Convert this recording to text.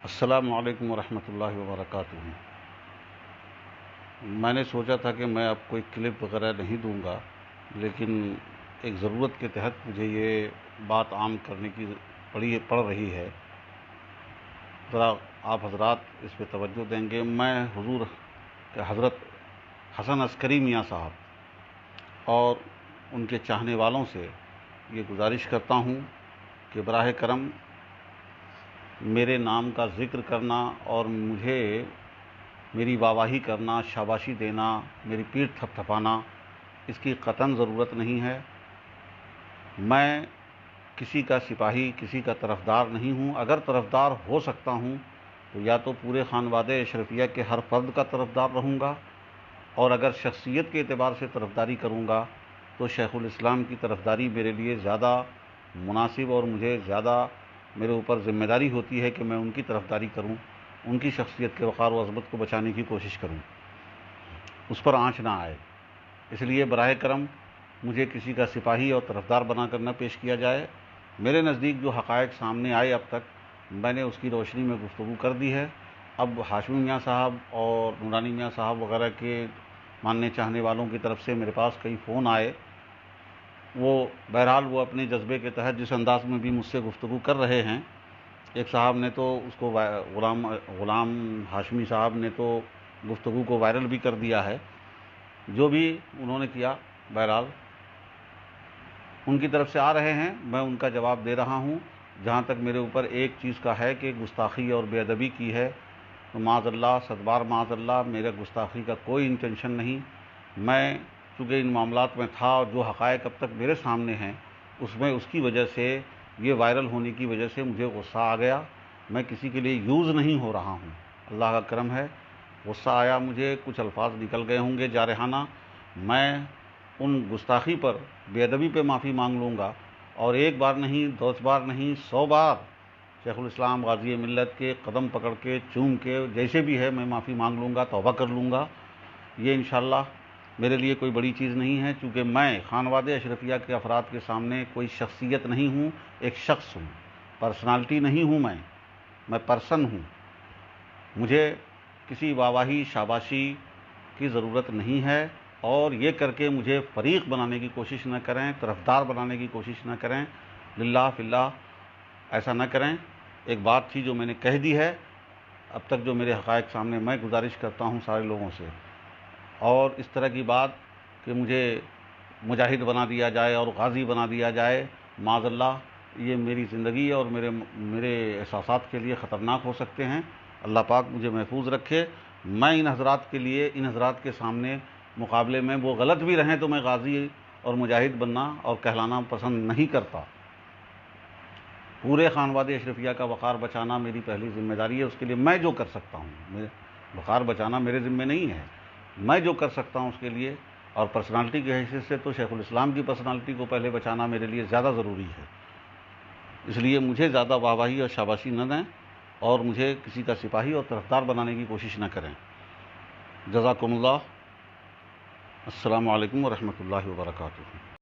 السلام علیکم ورحمۃ اللہ وبرکاتہ۔ میں نے سوچا تھا کہ میں اب کوئی کلپ وغیرہ نہیں دوں گا، لیکن ایک ضرورت کے تحت مجھے یہ بات عام کرنے کی پڑ رہی ہے۔ ذرا آپ حضرات اس پہ توجہ دیں گے۔ میں حضور کے حضرت حسن عسکری میاں صاحب اور ان کے چاہنے والوں سے یہ گزارش کرتا ہوں کہ براہ کرم میرے نام کا ذکر کرنا اور مجھے میری واہواہی کرنا، شاباشی دینا، میری پیٹھ تھپتھپانا، اس کی قطعاً ضرورت نہیں ہے۔ میں کسی کا سپاہی، کسی کا طرفدار نہیں ہوں۔ اگر طرفدار ہو سکتا ہوں تو یا تو پورے خانوادہ اشرفیہ کے ہر فرد کا طرفدار رہوں گا، اور اگر شخصیت کے اعتبار سے طرفداری کروں گا تو شیخ الاسلام کی طرفداری میرے لیے زیادہ مناسب، اور مجھے زیادہ میرے اوپر ذمہ داری ہوتی ہے کہ میں ان کی طرفداری کروں، ان کی شخصیت کے وقار و عظمت کو بچانے کی کوشش کروں، اس پر آنچ نہ آئے۔ اس لیے براہ کرم مجھے کسی کا سپاہی اور طرفدار بنا کر نہ پیش کیا جائے۔ میرے نزدیک جو حقائق سامنے آئے اب تک، میں نے اس کی روشنی میں گفتگو کر دی ہے۔ اب ہاشمی میاں صاحب اور نورانی میاں صاحب وغیرہ کے ماننے چاہنے والوں کی طرف سے میرے پاس کئی فون آئے۔ بہرحال وہ اپنے جذبے کے تحت جس انداز میں بھی مجھ سے گفتگو کر رہے ہیں، ایک صاحب نے تو اس کو غلام ہاشمی صاحب نے تو گفتگو کو وائرل بھی کر دیا ہے۔ جو بھی انہوں نے کیا، بہرحال ان کی طرف سے آ رہے ہیں، میں ان کا جواب دے رہا ہوں۔ جہاں تک میرے اوپر ایک چیز کا ہے کہ گستاخی اور بے ادبی کی ہے، تو معاذ اللہ، صدبار معاذ اللہ، میرے گستاخی کا کوئی انٹینشن نہیں۔ میں چونکہ ان معاملات میں تھا، اور جو حقائق اب تک میرے سامنے ہیں اس کی وجہ سے، یہ وائرل ہونے کی وجہ سے مجھے غصہ آ گیا۔ میں کسی کے لیے یوز نہیں ہو رہا ہوں، اللہ کا کرم ہے۔ غصہ آیا مجھے، کچھ الفاظ نکل گئے ہوں گے جارحانہ۔ میں ان گستاخی پر، بے ادبی پہ معافی مانگ لوں گا، اور ایک بار نہیں، 10 بار نہیں، 100 بار شیخ الاسلام غازی ملت کے قدم پکڑ کے، چوم کے، جیسے بھی ہے میں معافی مانگ لوں گا، توبہ کر لوں گا۔ یہ انشاءاللہ میرے لیے کوئی بڑی چیز نہیں ہے، چونکہ میں خانوادہ اشرفیہ کے افراد کے سامنے کوئی شخصیت نہیں ہوں، ایک شخص ہوں، پرسنالٹی نہیں ہوں۔ میں پرسن ہوں۔ مجھے کسی واہواہی، شاباشی کی ضرورت نہیں ہے، اور یہ کر کے مجھے فریق بنانے کی کوشش نہ کریں، طرفدار بنانے کی کوشش نہ کریں، للہ فی اللہ ایسا نہ کریں۔ ایک بات تھی جو میں نے کہہ دی ہے اب تک، جو میرے حقائق سامنے، میں گزارش کرتا ہوں سارے لوگوں سے، اور اس طرح کی بات کہ مجھے مجاہد بنا دیا جائے اور غازی بنا دیا جائے، معاذ اللہ، یہ میری زندگی اور میرے احساسات کے لیے خطرناک ہو سکتے ہیں۔ اللہ پاک مجھے محفوظ رکھے۔ میں ان حضرات کے لیے، ان حضرات کے سامنے مقابلے میں وہ غلط بھی رہیں تو میں غازی اور مجاہد بننا اور کہلانا پسند نہیں کرتا۔ پورے خانوادہ اشرفیہ کا وقار بچانا میری پہلی ذمہ داری ہے۔ اس کے لیے میں جو کر سکتا ہوں، وقار بچانا میرے ذمہ نہیں ہے، میں جو کر سکتا ہوں اس کے لیے، اور پرسنالٹی کی حیثیت سے تو شیخ الاسلام کی پرسنالٹی کو پہلے بچانا میرے لیے زیادہ ضروری ہے۔ اس لیے مجھے زیادہ واہواہی اور شاباشی نہ دیں، اور مجھے کسی کا سپاہی اور طرفدار بنانے کی کوشش نہ کریں۔ جزاکم اللہ۔ السلام علیکم ورحمۃ اللہ وبرکاتہ۔